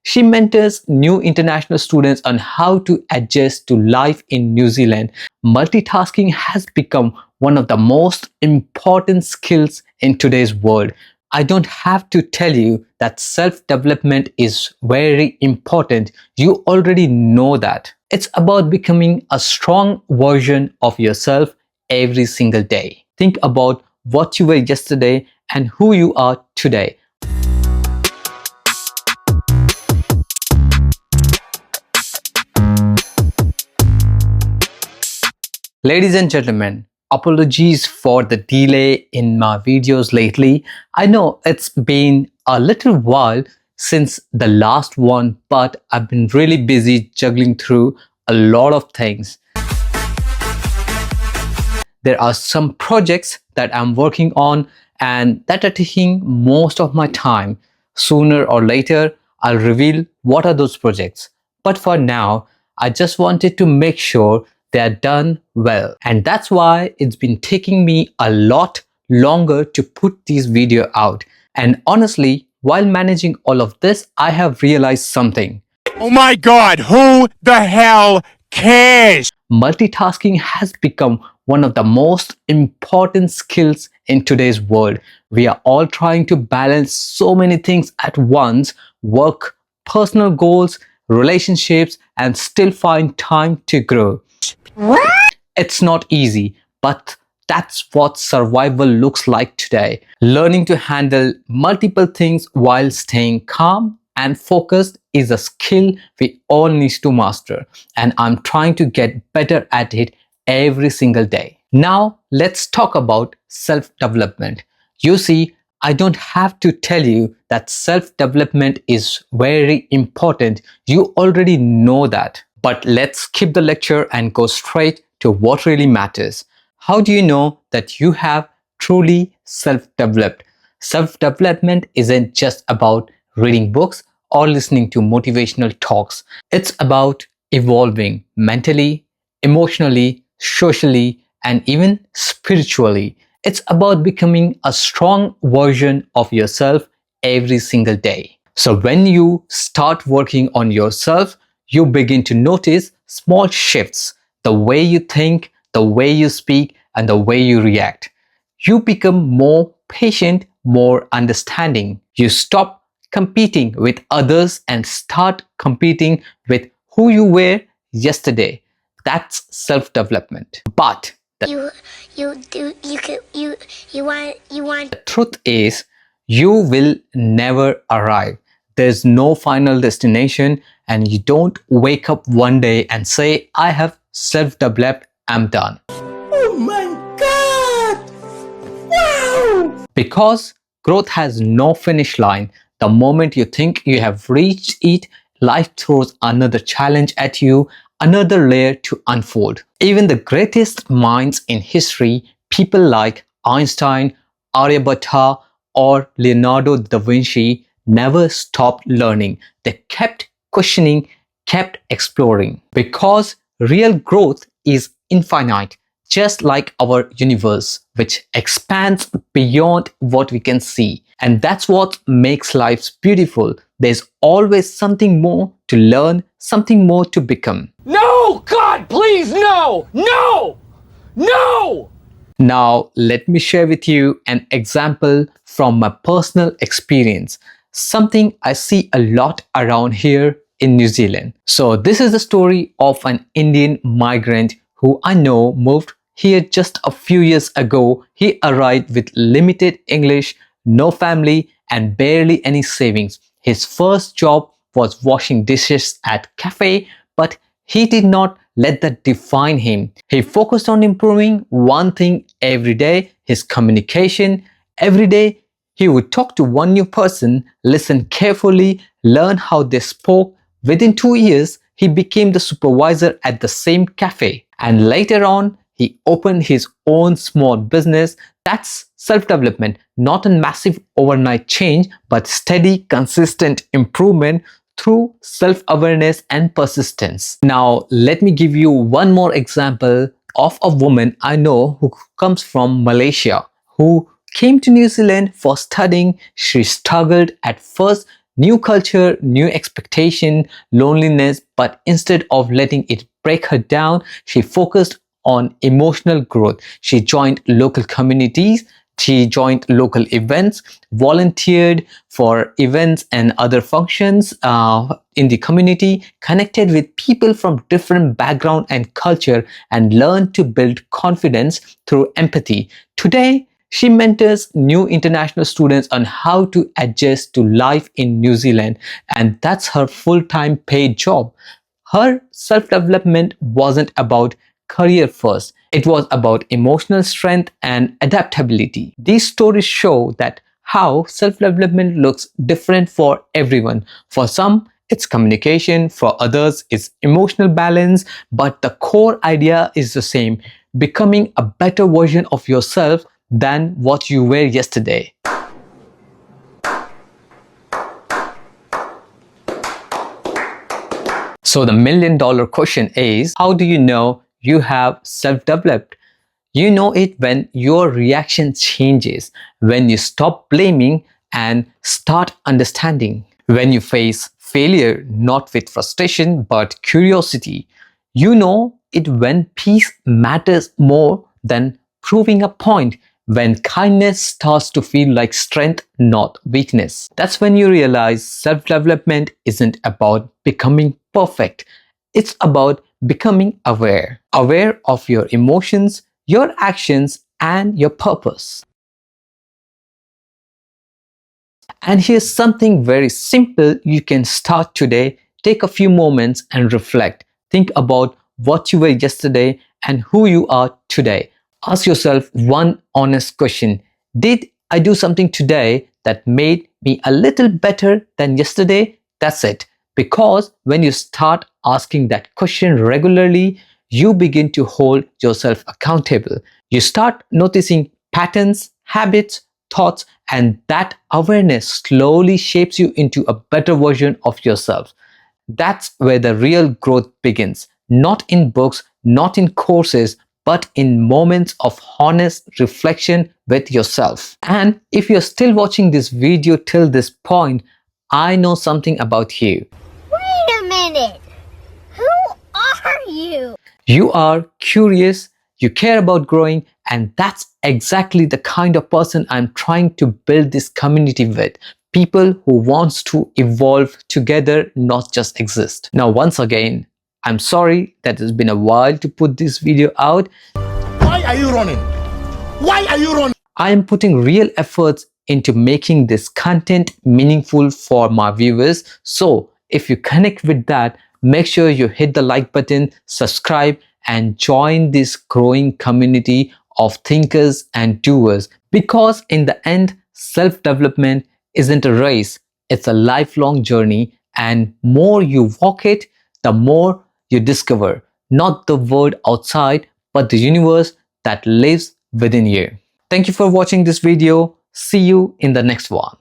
She mentors new international students on how to adjust to life in New Zealand. Multitasking has become one of the most important skills in today's world. I don't have to tell you that self-development is very important. You already know that. It's about becoming a strong version of yourself every single day. Think about what you were yesterday and who you are today. Ladies and gentlemen, apologies for the delay in my videos lately. I know it's been a little while since the last one, but I've been really busy juggling through a lot of things. There are some projects that I'm working on and that are taking most of my time. Sooner or later, I'll reveal what are those projects. But for now, I just wanted to make sure they are done well. And that's why it's been taking me a lot longer to put this video out. And honestly, while managing all of this, I have realized something. Oh my God, who the hell cares? Multitasking has become one of the most important skills in today's world. We are all trying to balance so many things at once: work, personal goals, relationships, and still find time to grow. What? It's not easy, but that's what survival looks like today. Learning to handle multiple things while staying calm and focused is a skill we all need to master, and I'm trying to get better at it every single day. Now, let's talk about self-development. You see, I don't have to tell you that self-development is very important. You already know that. But let's skip the lecture and go straight to what really matters. How do you know that you have truly self-developed? Self-development isn't just about reading books or listening to motivational talks. It's about evolving mentally, emotionally, socially, and even spiritually. It's about becoming a strong version of yourself every single day. So when you start working on yourself, you begin to notice small shifts: the way you think, the way you speak, and the way you react. You become more patient, more understanding. You stop competing with others and start competing with who you were yesterday. That's self-development. But the truth is, you will never arrive. There's no final destination, and you don't wake up one day and say, I have self-developed, I'm done. Oh my God! Wow! Because growth has no finish line. The moment you think you have reached it, life throws another challenge at you, another layer to unfold. Even the greatest minds in history, people like Einstein, Aryabhatta, or Leonardo da Vinci, never stopped learning. They kept questioning, kept exploring. Because real growth is infinite, just like our universe, which expands beyond what we can see. And that's what makes life beautiful. There's always something more to learn, something more to become. No! God, please, no! No! No! Now, let me share with you an example from my personal experience. Something I see a lot around here in New Zealand. So this is the story of an Indian migrant who I know moved here just a few years ago. He arrived with limited English, no family, and barely any savings. His first job was washing dishes at cafe, but he did not let that define him. He focused on improving one thing every day: his communication. Every day he would talk to one new person, listen carefully, learn how they spoke. Within 2 years, he became the supervisor at the same cafe. And later on, he opened his own small business. That's self-development, not a massive overnight change, but steady, consistent improvement through self-awareness and persistence. Now, let me give you one more example of a woman I know who comes from Malaysia, who came to New Zealand for studying. She struggled at first New culture, new expectation, loneliness, but instead of letting it break her down, she focused on emotional growth. She joined local communities, she joined local events, volunteered for events and other functions in the community, connected with people from different background and culture, and learned to build confidence through empathy. Today, she mentors new international students on how to adjust to life in New Zealand, and that's her full-time paid job. Her self-development wasn't about career first. It was about emotional strength and adaptability. These stories show that how self-development looks different for everyone. For some, it's communication, for others, it's emotional balance, but the core idea is the same: becoming a better version of yourself than what you were yesterday. So the million-dollar question is, how do you know you have self-developed? You know it when your reaction changes, when you stop blaming and start understanding, when you face failure not with frustration but curiosity. You know it when peace matters more than proving a point, when kindness starts to feel like strength, not weakness. That's when you realize self-development isn't about becoming perfect. It's about becoming aware. Aware of your emotions, your actions, and your purpose. And here's something very simple you can start today. Take a few moments and reflect. Think about what you were yesterday and who you are today. Ask yourself one honest question. Did I do something today that made me a little better than yesterday? That's it. Because when you start asking that question regularly, you begin to hold yourself accountable. You start noticing patterns, habits, thoughts, and that awareness slowly shapes you into a better version of yourself. That's where the real growth begins. Not in books, not in courses, but in moments of honest reflection with yourself. And if you're still watching this video till this point, I know something about you. Wait a minute! Who are you? You are curious, you care about growing, and that's exactly the kind of person I'm trying to build this community with. People who wants to evolve together, not just exist. Now, once again, I'm sorry that it's been a while to put this video out. Why are you running? Why are you running? I am putting real efforts into making this content meaningful for my viewers. So if you connect with that, make sure you hit the like button, subscribe, and join this growing community of thinkers and doers. Because in the end, self-development isn't a race, it's a lifelong journey. And more you walk it, the more you discover not the world outside, but the universe that lives within you. Thank you for watching this video. See you in the next one.